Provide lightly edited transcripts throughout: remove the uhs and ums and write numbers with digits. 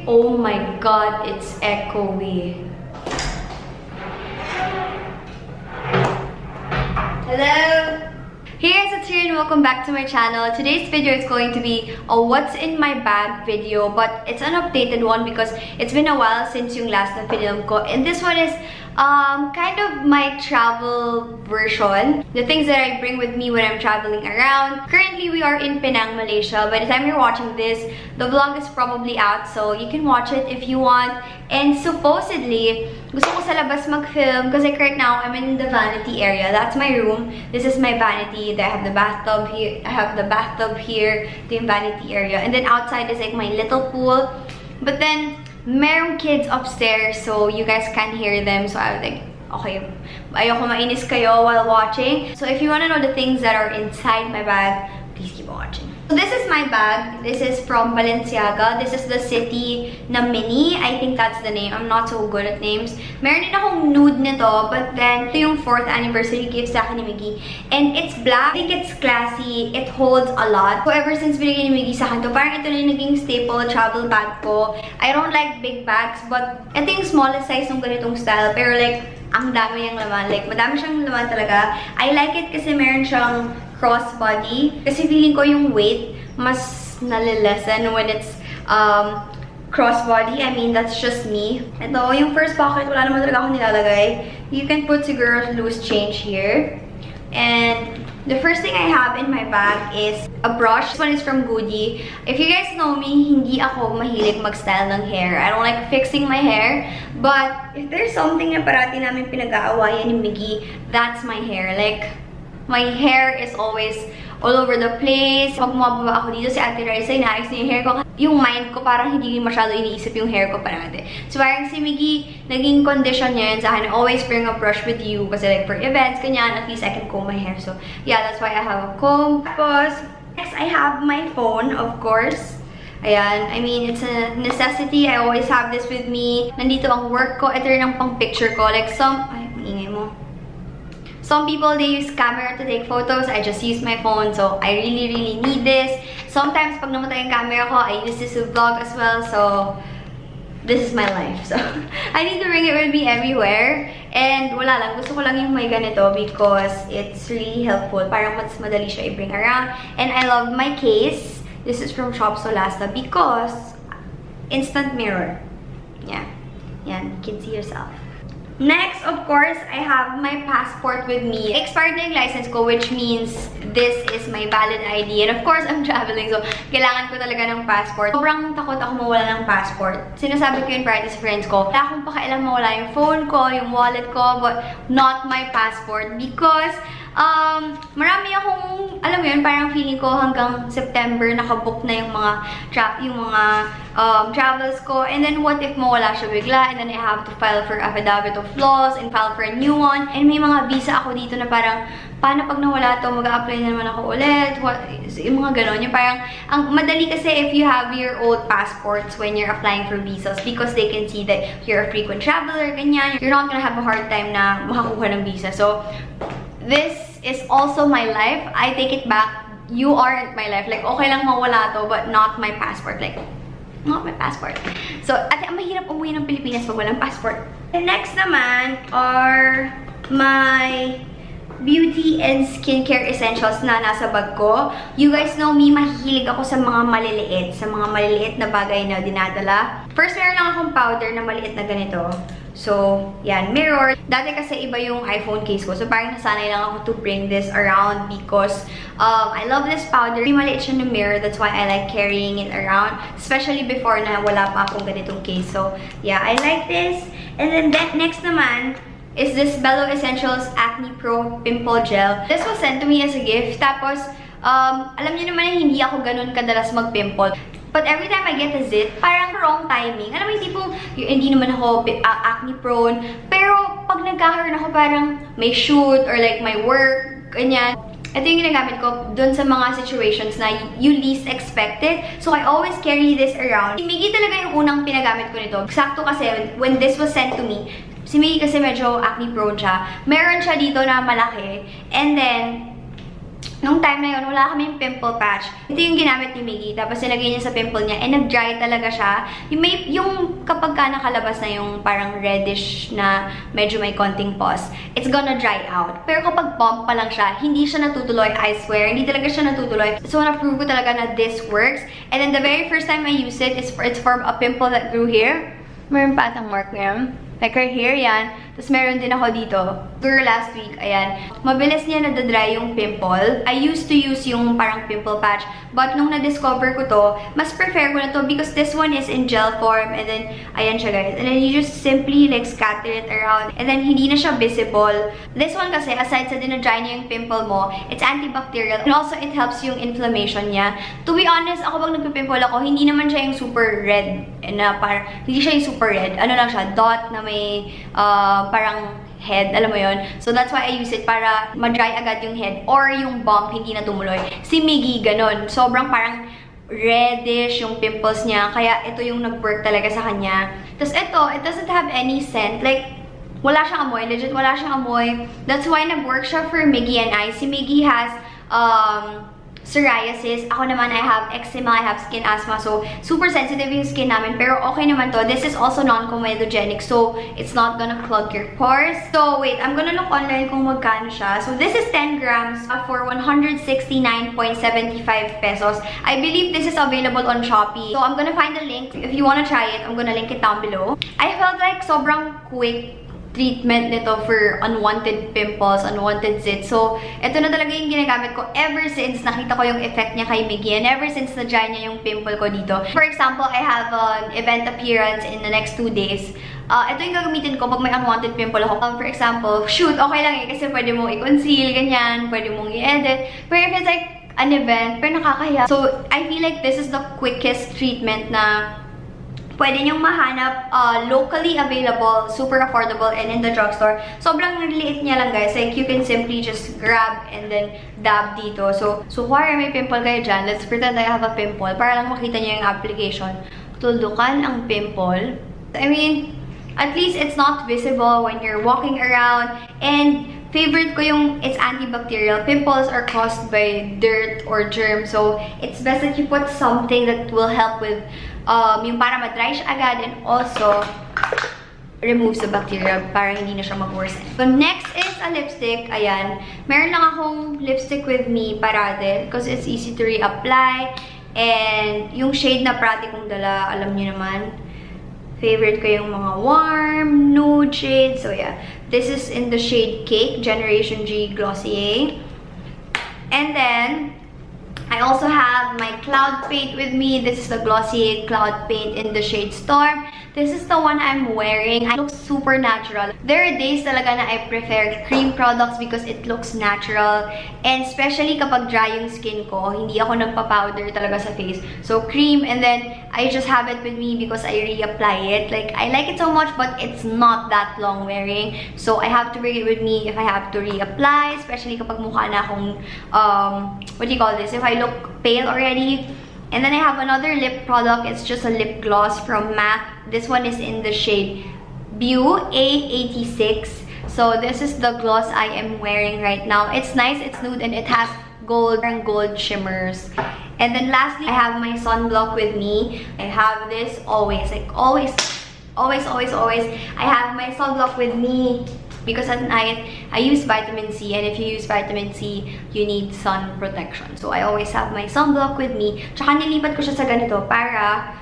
Oh my god, it's echoey. Hello! Hey guys, it's here and welcome back to my channel. Today's video is going to be a what's in my bag video, but it's an updated one because it's been a while since yung last na film ko. And this one is kind of my travel version. The things that I bring with me when I'm traveling around. Currently, we are in Penang, Malaysia. By the time you're watching this, the vlog is probably out, so you can watch it if you want. And supposedly, gusto ko sa labas mag-film kasi right now, I'm in the vanity area. That's my room. This is my vanity. I have the bathtub here. I have the bathtub here. The vanity area. And then outside is like my little pool. But then, merong kids upstairs, so you guys can hear them. So I was like, okay, ayoko mainis kayo while watching. So if you want to know the things that are inside my bag, please keep watching. So this is my bag. This is from Balenciaga. This is the City na Mini. I think that's the name. I'm not so good at names. Meron din akong nude nito, but then ito yung 4th anniversary gift sa akin ni Miggy. And it's black. I think it's classy. It holds a lot. So ever since binigay ni Miggy sa akin to, parang ito na yung naging staple travel bag ko. I don't like big bags, but ito yung smallest size ng ganitong style. Pero like, ang dami niyang laman. Like, madami siyang laman talaga. I like it kasi meron siyang crossbody. Kasi feeling ko yung weight mas nalilesen when it's crossbody. I mean, that's just me. Ito, yung first pocket, wala naman talaga akong nilalagay. You can put siguro loose change here. And the first thing I have in my bag is a brush. This one is from Goody. If you guys know me, hindi ako mahilig mag-style ng hair. I don't like fixing my hair. But if there's something na parati namin pinag-aawayan ni Miggy, that's my hair. Like, my hair is always all over the place. Pag bumababa ako dito, si Ate Raisa, inaayos niya yung hair ko. Yung mind ko, parang hindi masyado iniisip yung hair ko parati. So, parang si Miggy, naging condition niya yun sa akin. Always bring a brush with you. Kasi like, for events, ganyan, at least I can comb my hair. So, yeah, that's why I have a comb. Tapos, next, I have my phone, of course. Ayan, I mean, it's a necessity. I always have this with me. Nandito ang work ko. Ito rin ang pang-picture ko. Like, ay, maingay mo. Some people, they use camera to take photos. I just use my phone, so I really need this. Sometimes, pag namatay yung camera ko, I use this to vlog as well, so this is my life. So, I need to bring it with me everywhere. And wala lang, gusto ko lang yung may ganito because it's really helpful. Parang mas madali siya i-bring around. And I love my case. This is from Shop Solasta because instant mirror. Yeah. Yan, you can see yourself. Next, of course, I have my passport with me. Expired na yung license ko, which means this is my valid ID. And of course, I'm traveling, so kailangan ko talaga ng passport. Sobrang takot ako mawala ng passport. Sinasabi ko yun para sa friends ko, wala akong pakialam mawala yung phone ko, yung wallet ko, but not my passport because marami akong, alam mo yun, parang feeling ko hanggang September nakabook na yung mga travels ko. And then what if mawala siya bigla? And then I have to file for affidavit of loss and file for a new one. And may mga visa ako dito na parang, paano pag nawala to, mag-a-apply na naman ako ulit? Yung mga ganon. Yung parang, ang madali kasi if you have your old passports when you're applying for visas because they can see that you're a frequent traveler, ganyan. You're not gonna have a hard time na makakuha ng visa. So, this is also my life. I take it back. You aren't my life. Like, okay lang mawala to, but not my passport. Like, not my passport. So, ate, ang mahirap umuwi ng Pilipinas pag walang passport. And next naman are my beauty and skincare essentials na nasa bag ko. You guys know me, mahihilig ako sa mga maliliit na bagay na dinadala. First, meron lang akong powder na maliit na ganito. So, yan, mirror. Dati kasi iba yung iPhone case ko. So, parang nasanay lang ako to bring this around because I love this powder. May maliit siya na mirror. That's why I like carrying it around. Especially before na wala pa akong ganitong case. So, yeah, I like this. And then next naman is this Bello Essentials Acne Pro Pimple Gel. This was sent to me as a gift. Tapos, alam niyo naman na hindi ako ganun kadalas mag-pimple. But every time I get a zit, parang wrong timing. Alam mo yung tipong, hindi naman ako acne prone. Pero pag nagkakaroon ako parang may shoot or like my work, ganyan. Ito yung ginagamit ko dun sa mga situations na you least expected. So I always carry this around. Si Miggy talaga yung unang pinagamit ko nito. Eksakto kasi when this was sent to me, si Miggy kasi medyo acne prone siya. Meron siya dito na malaki. And then, nung time na yun, wala kaming pimple patch. Ito yung ginamit ni Miggy. Tapos nilagay niya sa pimple niya. And nag-dry talaga siya. Yung kapag ka nakalabas na yung parang reddish na medyo may konting pus, it's gonna dry out. Pero kapag pump pa lang siya, hindi siya natutuloy. I swear, hindi talaga siya natutuloy. So, na-prove ko talaga na this works. And then the very first time I use it, it's for a pimple that grew here. Meron pa atang mark ngayon. Like right here, yan. Tapos meron din ako dito. Girl, last week, ayan. Mabilis niya nadadry yung pimple. I used to use yung parang pimple patch. But nung na-discover ko to, mas prefer ko na to because this one is in gel form. And then, ayan siya guys. And then you just simply like scatter it around. And then, hindi na siya visible. This one kasi, aside sa dinadry niya yung pimple mo, it's antibacterial. And also, it helps yung inflammation niya. To be honest, ako pag nagpipimple ako, hindi naman siya yung super red. Na parang, hindi siya yung super red. Ano lang siya, dot na may parang head, alam mo yon. So that's why I use it para ma-dry agad yung head or yung bump hindi na tumuloy. Si Miggy ganon, sobrang parang reddish yung pimples niya, kaya ito yung nag-work talaga sa kanya. Tapos ito, it doesn't have any scent, like wala siyang amoy, legit wala siyang amoy. That's why nag-work siya for Miggy and I. Si Miggy has psoriasis. Ako naman, I have eczema, I have skin asthma. So, super sensitive yung skin namin. Pero okay naman to. This is also non-comedogenic. So, it's not gonna clog your pores. So, wait. I'm gonna look online kung magkano siya. So, this is 10 grams for 169.75 pesos. I believe this is available on Shopee. So, I'm gonna find the link. If you wanna try it, I'm gonna link it down below. I felt like sobrang quick treatment nito for unwanted pimples, unwanted zits. So, ito na talaga yung ginagamit ko ever since nakita ko yung effect niya kay Miggy and ever since na-dry niya yung pimple ko dito. For example, I have an event appearance in the next 2 days. Ito yung gagamitin ko pag may unwanted pimple ako. For example, shoot, okay lang kasi pwede mong i-conceal, ganyan, pwede mong i-edit. Pero if it's like an event, pero nakakahiya. So, I feel like this is the quickest treatment na pwede niyong mahanap, locally available, super affordable, and in the drugstore. Sobrang liit niya lang guys. Like, you can simply just grab and then dab dito. So kuwari may pimple kayo dyan, let's pretend I have a pimple para lang makita niyo yung application. Tuldukan ang pimple. I mean, at least it's not visible when you're walking around. And favorite ko yung it's antibacterial. Pimples are caused by dirt or germs. So, it's best that you put something that will help with yung para ma-dry siya agad and also removes the bacteria para hindi na siya mag-worsen. So, next is a lipstick. Ayan. Meron lang akong lipstick with me parate because it's easy to reapply. And yung shade na parate kong dala, alam niyo naman, favorite ko yung mga warm, nude shades. So, yeah. This is in the shade Cake, Generation G Glossier. And then, I also have my Cloud Paint with me. This is the Glossier Cloud Paint in the shade Storm. This is the one I'm wearing. It looks super natural. There are days talaga na I prefer cream products because it looks natural. And especially kapag dry yung skin ko, hindi ako nagpa-powder talaga sa face. So cream, and then I just have it with me because I reapply it. Like, I like it so much, but it's not that long wearing. So I have to bring it with me if I have to reapply, especially kapag mukha na akong, what do you call this? If I look pale already. And then I have another lip product. It's just a lip gloss from MAC. This one is in the shade Beau A86. So this is the gloss I am wearing right now. It's nice, it's nude, and it has gold and gold shimmers. And then lastly, I have my sunblock with me. I have this always, like always. I have my sunblock with me. Because at night, I use vitamin C, and if you use vitamin C, you need sun protection. So, I always have my sunblock with me. Tsaka nilipat ko siya sa ganito para,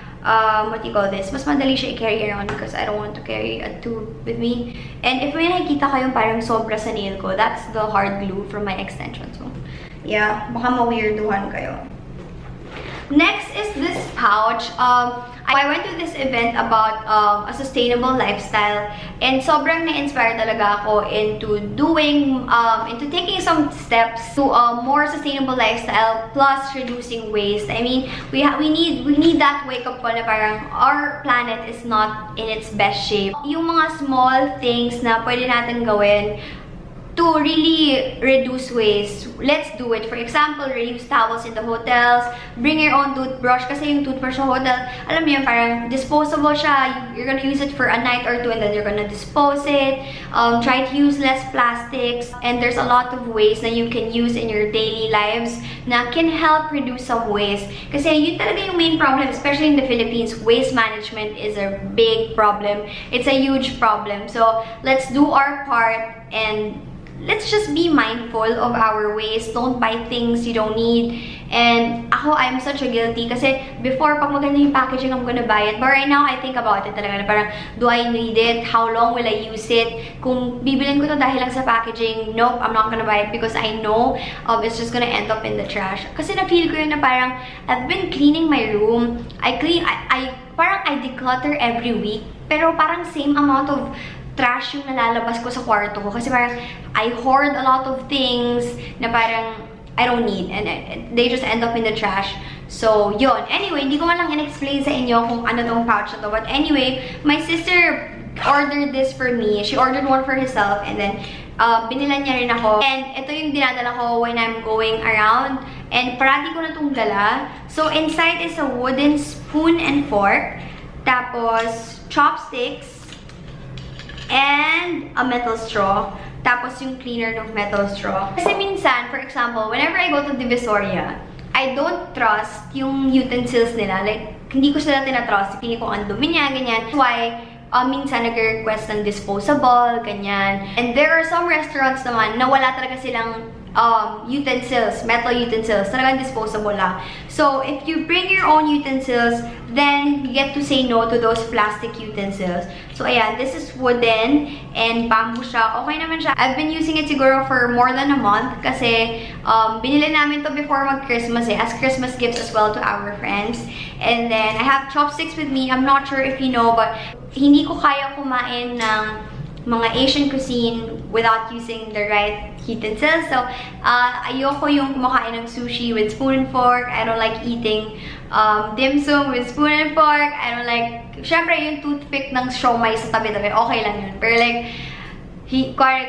what do you call this? Mas madali siya i-carry around because I don't want to carry a tube with me. And if may nakikita kayong parang sobra sa nail ko, that's the hard glue from my extension. So, yeah, baka ma-weirduhan kayo. Next is this pouch. I went to this event about a sustainable lifestyle, and sobrang na-inspire talaga ako into doing, into taking some steps to a more sustainable lifestyle plus reducing waste. I mean, we need that wake-up call na parang our planet is not in its best shape. Yung mga small things na pwede natin gawin to really reduce waste, let's do it. For example, reuse towels in the hotels, bring your own toothbrush kasi yung toothbrush sa hotel, alam mo yun, parang disposable siya. You're gonna use it for a night or two and then you're gonna dispose it. Try to use less plastics, and there's a lot of ways na you can use in your daily lives na can help reduce some waste. Kasi yun talaga yung main problem, especially in the Philippines. Waste management is a big problem. It's a huge problem. So let's do our part and let's just be mindful of our waste. Don't buy things you don't need. And ako, I'm such a guilty kasi before, pag maganda yung packaging, I'm gonna buy it. But right now, I think about it talaga na parang, do I need it? How long will I use it? Kung bibilin ko to dahil lang sa packaging, nope, I'm not gonna buy it because I know it's just gonna end up in the trash. Kasi na-feel ko yun na parang, I've been cleaning my room. Parang I declutter every week. Pero parang same amount of trash yung nalalabas ko sa kwarto ko. Kasi parang, I hoard a lot of things na parang I don't need. And they just end up in the trash. So, yun. Anyway, hindi ko man lang in-explain sa inyo kung ano tong pouch na to. But anyway, my sister ordered this for me. She ordered one for herself. And then, binilan niya rin ako. And ito yung dinadala ko when I'm going around. And parati ko na itong dala. So, inside is a wooden spoon and fork. Tapos, chopsticks. And a metal straw. Tapos yung cleaner ng metal straw. Kasi minsan, for example, whenever I go to Divisoria, I don't trust yung utensils nila. Like, hindi ko sila tinatrust. Pili ko ang dumi niya, ganyan. That's why, minsan nag-request ng disposable, ganyan. And there are some restaurants naman na wala talaga silang utensils, metal utensils, talagang disposable lang. So, if you bring your own utensils, then you get to say no to those plastic utensils. So, ayan, this is wooden and bamboo siya. Okay naman siya. I've been using it siguro for more than a month kasi binili namin to before mag-Christmas as Christmas gifts as well to our friends. And then, I have chopsticks with me. I'm not sure if you know, but hindi ko kaya kumain ng mga Asian cuisine without using the right utensils. So, ayoko yung kumakain ng sushi with spoon and fork. I don't like eating dim sum with spoon and fork. I don't like, syempre yung toothpick ng siomai sa tabi-tabi, okay lang yun. Pero like,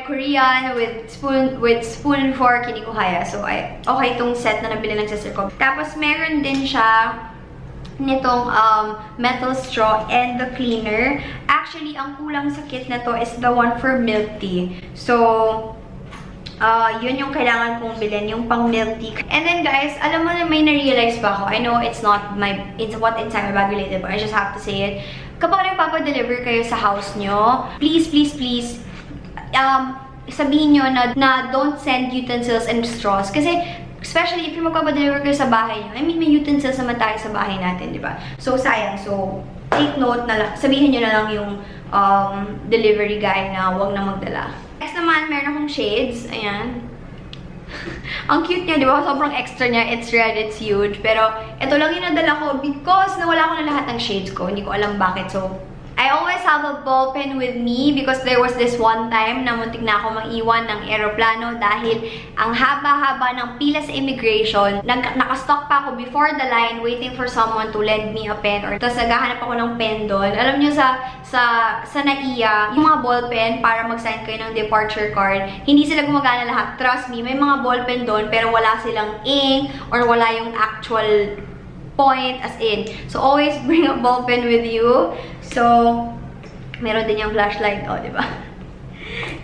Korean with spoon and fork, hindi ko kaya. So, okay itong set na nabili ng sister ko. Tapos, meron din siya nitong metal straw and the cleaner. Actually, ang kulang sa kit na to is the one for milk tea. So, yun yung kailangan kong bilhin, yung pang milk tea. And then guys, alam mo na may na-realize pa ako. I know it's not it's what inside my bag related, but I just have to say it. Kapag nagpapadeliver kayo sa house nyo, please, sabihin nyo na don't send utensils and straws. Kasi, especially if yung magpapadeliver kayo sa bahay nyo, I mean, may utensils naman tayo sa bahay natin, di ba? So, sayang. So, take note na lang, sabihin nyo na lang yung delivery guy na huwag na magdala. Next naman, meron akong shades. Ayan. Ang cute niya, di ba? Sobrang extra niya. It's red, it's huge. Pero, ito lang yung nadala ko because nawala ko na lahat ng shades ko. Hindi ko alam bakit. So, I always have a ball pen with me because there was this one time na muntik na ako mag-iwan ng eroplano dahil ang haba-haba ng pila sa immigration. Nakastock pa ako before the line waiting for someone to lend me a pen. Tapos naghahanap ako ng pen doon. Alam nyo sa NAIA, yung mga ball pen para mag-sign kayo ng departure card, hindi sila gumagana lahat. Trust me, may mga ball pen doon pero wala silang ink or wala yung actual point as in. So, always bring a ball pen with you. So, meron din yung flashlight, oh, di ba?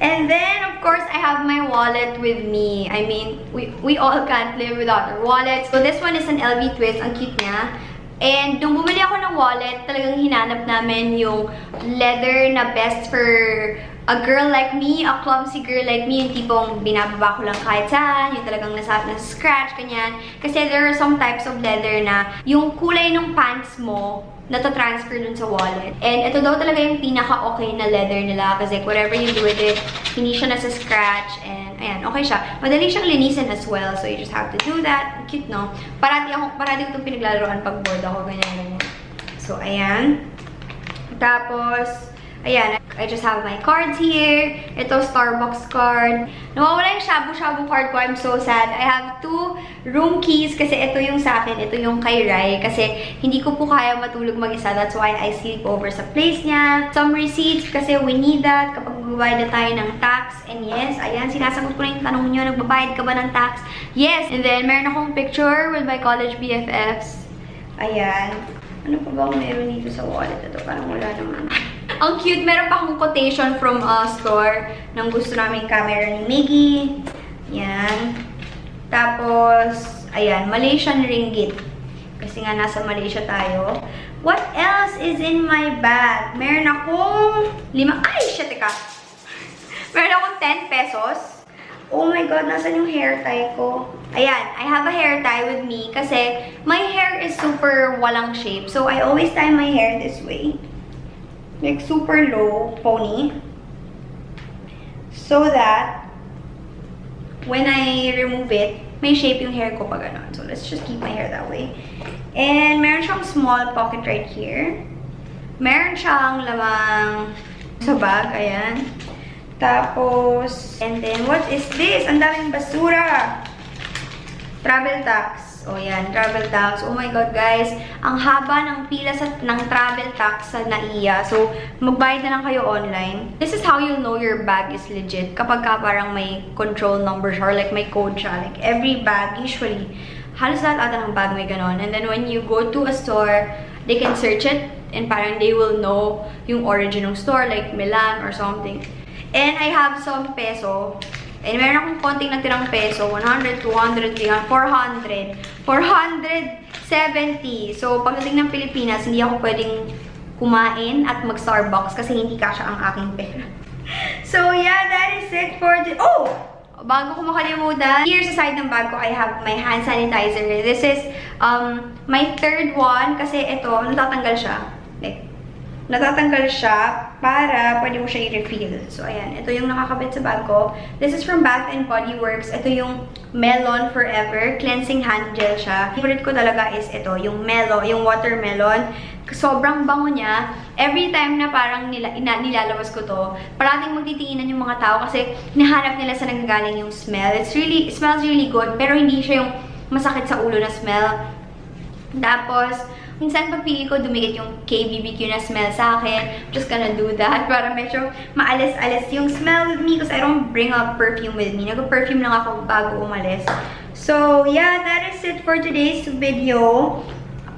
And then, of course, I have my wallet with me. I mean, we all can't live without our wallets. So, this one is an LV twist. Ang cute niya. And, nung bumili ako ng wallet, talagang hinanap namin yung leather na best for a girl like me, a clumsy girl like me, yung tipong binababa ko lang kahit saan, yung talagang nasa-scratch, kanyan. Kasi there are some types of leather na yung kulay ng pants mo, nata-transfer dun sa wallet. And ito daw talaga yung pinaka-okay na leather nila kasi whatever you do with it, hindi siya nasa-scratch and ayan, okay siya. Madali siyang linisin as well, so you just have to do that. Cute, no? Parati ko itong pinaglalaroan pag bored ako, ganyan. So, ayan. Tapos, ayan, I just have my cards here. Ito, Starbucks card. Nawawala yung shabu-shabu card ko. I'm so sad. I have 2 room keys kasi ito yung sa akin. Ito yung kay Rai. Kasi hindi ko po kaya matulog mag-isa. That's why I sleep over sa place niya. Some receipts kasi we need that kapag magbabayad na tayo ng tax. And yes, ayan, sinasagot ko na yung tanong nyo, nagbabayad ka ba ng tax? Yes! And then, meron akong picture with my college BFFs. Ayan. Ano pa ba meron dito sa wallet? Ito, parang wala naman. Ang cute, meron pa akong quotation from a store ng gusto naming camera ni Miggy. Yan. Tapos, ayan, Malaysian ringgit. Kasi nga nasa Malaysia tayo. What else is in my bag? Meron akong 5. Ay, shit, teka. Meron akong 10 pesos. Oh my God, nasan yung hair tie ko? Ayan, I have a hair tie with me kasi my hair is super walang shape. So, I always tie my hair this way. Like, super low pony. So that, when I remove it, may shape yung hair ko pa ganon. So, let's just keep my hair that way. And meron siyang small pocket right here. Meron siyang lamang sa bag. Ayan. Tapos, and then, what is this? Ang daming basura. Travel tax. O yan, travel tax. Oh my God, guys. Ang haba ng pila ng travel tax sa NAIA. So, magbayad na lang kayo online. This is how you'll know your bag is legit. Kapag ka parang may control number siya or like may code siya. Like every bag, usually, halos lahat ata ng bag may ganon. And then when you go to a store, they can search it and parang they will know yung origin ng store, like Milan or something. And I have some peso. And meron akong konting natirang peso, 100, 200, 300, 400, 470. So, pagdating ng Pilipinas, hindi ako pwedeng kumain at mag-Starbucks kasi hindi kasya ang aking pera. So, yeah, that is it for the... Oh! Bago ko makalimutan, here sa side ng bag ko, I have my hand sanitizer. This is my third one kasi ito, natatanggal siya. Like, natatanggal siya para pwede mo siya i-refill. So, ayan. Ito yung nakakabit sa bag ko. This is from Bath & Body Works. Ito yung Melon Forever. Cleansing hand gel siya. Favorite ko talaga is ito, yung melon, yung watermelon. Sobrang bango niya. Every time na parang nilalabas ko to, parating magtitinginan yung mga tao kasi hinahanap nila sa nanggagaling yung smell. It smells really good, pero hindi siya yung masakit sa ulo na smell. Tapos, minsan pagpili ko, dumikit yung KBBQ na smell sa akin. I'm just gonna do that para medyo maalis-alis yung smell with me because I don't bring a perfume with me. Nag-perfume lang ako bago umalis. So, yeah, that is it for today's video.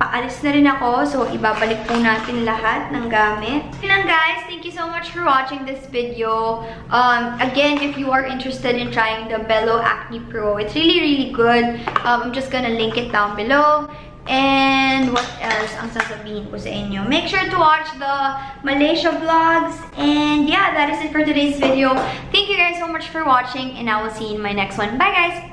Paalis na rin ako. So, ibabalik po natin lahat ng gamit. Yun lang, guys. Thank you so much for watching this video. Again, if you are interested in trying the Bello Acne Pro, it's really, really good. I'm just gonna link it down below. And what else ang sasabihin ko sa inyo? Make sure to watch the Malaysia vlogs. And yeah, that is it for today's video. Thank you guys so much for watching and I will see you in my next one. Bye guys!